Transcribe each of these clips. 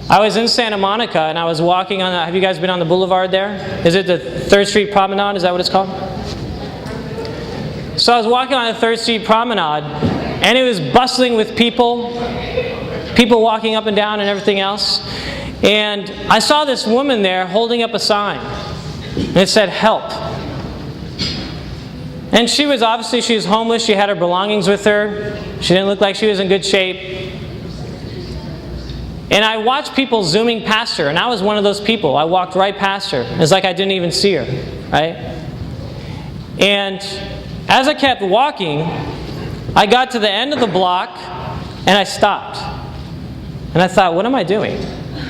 I was in Santa Monica and I was walking on, have you guys been on the boulevard there? Is it the 3rd Street Promenade? Is that what it's called? So I was walking on the 3rd Street Promenade and it was bustling with people walking up and down and everything else. And I saw this woman there holding up a sign and it said, "Help." And she was homeless. She had her belongings with her. She didn't look like she was in good shape. And I watched people zooming past her, and I was one of those people. I walked right past her. It's like I didn't even see her, right? And as I kept walking, I got to the end of the block, and I stopped. And I thought, what am I doing?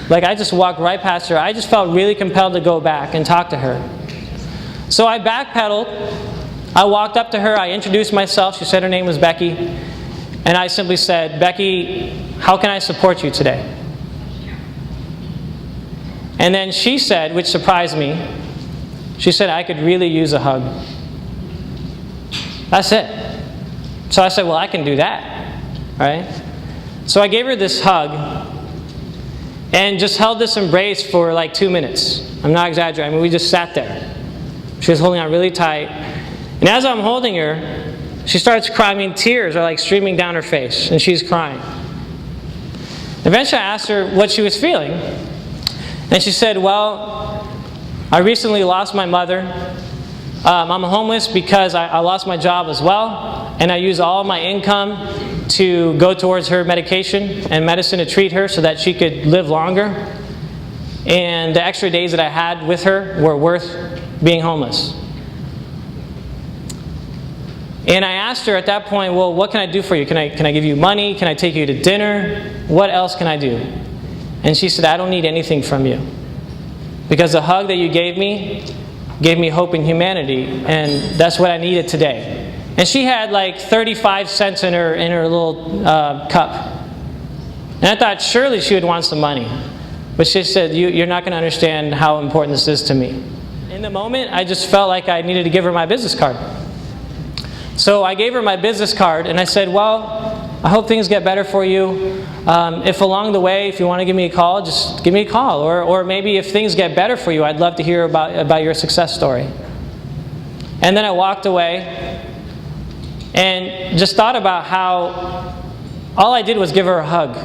Like, I just walked right past her. I just felt really compelled to go back and talk to her. So I backpedaled. I walked up to her. I introduced myself. She said her name was Becky. And I simply said, "Becky, how can I support you today?" And then she said, which surprised me, she said, "I could really use a hug." That's it. So I said, well, I can do that, right? So I gave her this hug and just held this embrace for like 2 minutes. I'm not exaggerating. I mean, we just sat there. She was holding on really tight. And as I'm holding her, she starts crying. I mean, tears are like streaming down her face, and she's crying. Eventually, I asked her what she was feeling. And she said, "Well, I recently lost my mother. I'm homeless because I lost my job as well. And I use all my income to go towards her medication and medicine to treat her so that she could live longer. And the extra days that I had with her were worth being homeless." And I asked her at that point, "Well, what can I do for you? Can I give you money? Can I take you to dinner? What else can I do?" And she said, "I don't need anything from you. Because the hug that you gave me hope in humanity, and that's what I needed today." And she had like 35 cents in her little cup. And I thought surely she would want some money. But she said, "You're not going to understand how important this is to me." In the moment, I just felt like I needed to give her my business card. So I gave her my business card and I said, "Well, I hope things get better for you. If along the way, if you want to give me a call, just give me a call. Or maybe if things get better for you, I'd love to hear about your success story." And then I walked away and just thought about how all I did was give her a hug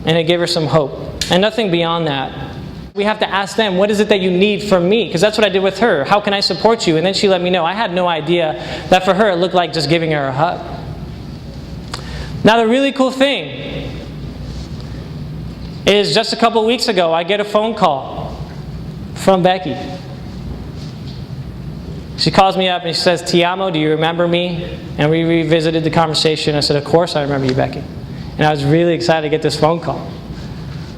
and it gave her some hope and nothing beyond that. We have to ask them, what is it that you need from me? Because that's what I did with her. How can I support you? And then she let me know. I had no idea that for her it looked like just giving her a hug. Now the really cool thing is just a couple weeks ago I get a phone call from Becky. She calls me up and she says, "Ti amo, do you remember me?" And we revisited the conversation. I said, "Of course I remember you, Becky." And I was really excited to get this phone call.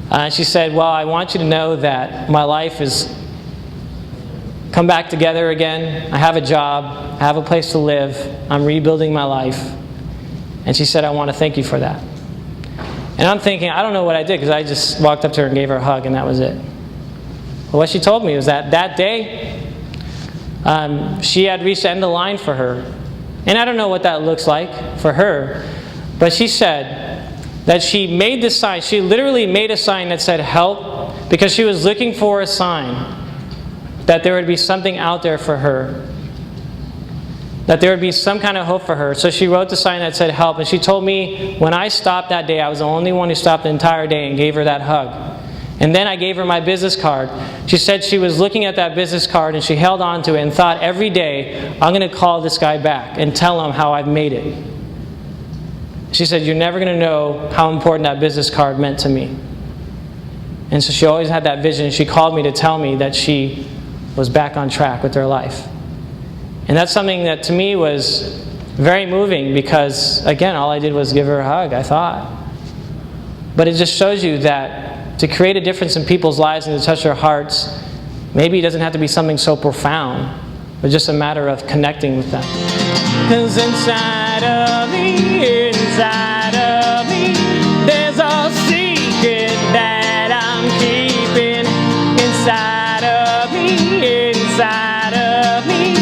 And she said, "Well, I want you to know that my life has come back together again. I have a job. I have a place to live. I'm rebuilding my life." And she said, "I want to thank you for that." And I'm thinking, I don't know what I did because I just walked up to her and gave her a hug and that was it. But what she told me was that that day, she had reached the end of the line for her. And I don't know what that looks like for her, but she said that she made this sign. She literally made a sign that said "Help" because she was looking for a sign that there would be something out there for her, that there would be some kind of hope for her. So she wrote the sign that said "Help," and she told me when I stopped that day, I was the only one who stopped the entire day and gave her that hug. And then I gave her my business card. She said she was looking at that business card and she held on to it and thought every day, I'm going to call this guy back and tell him how I've made it. She said, "You're never going to know how important that business card meant to me." And so she always had that vision. She called me to tell me that she was back on track with her life. And that's something that to me was very moving because, again, all I did was give her a hug, I thought. But it just shows you that to create a difference in people's lives and to touch their hearts, maybe it doesn't have to be something so profound, but just a matter of connecting with them. 'Cause inside of me, there's a secret that I'm keeping inside of me, inside of me.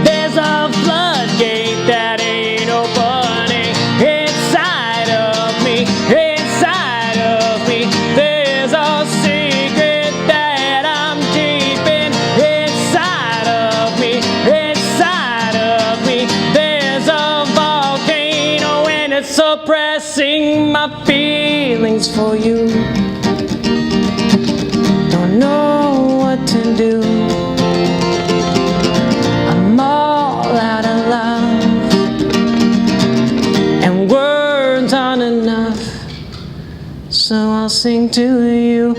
There's a floodgate that ain't opening inside of me, inside of me. There's a secret suppressing my feelings for you. Don't know what to do. I'm all out of love, and words aren't enough, so I'll sing to you.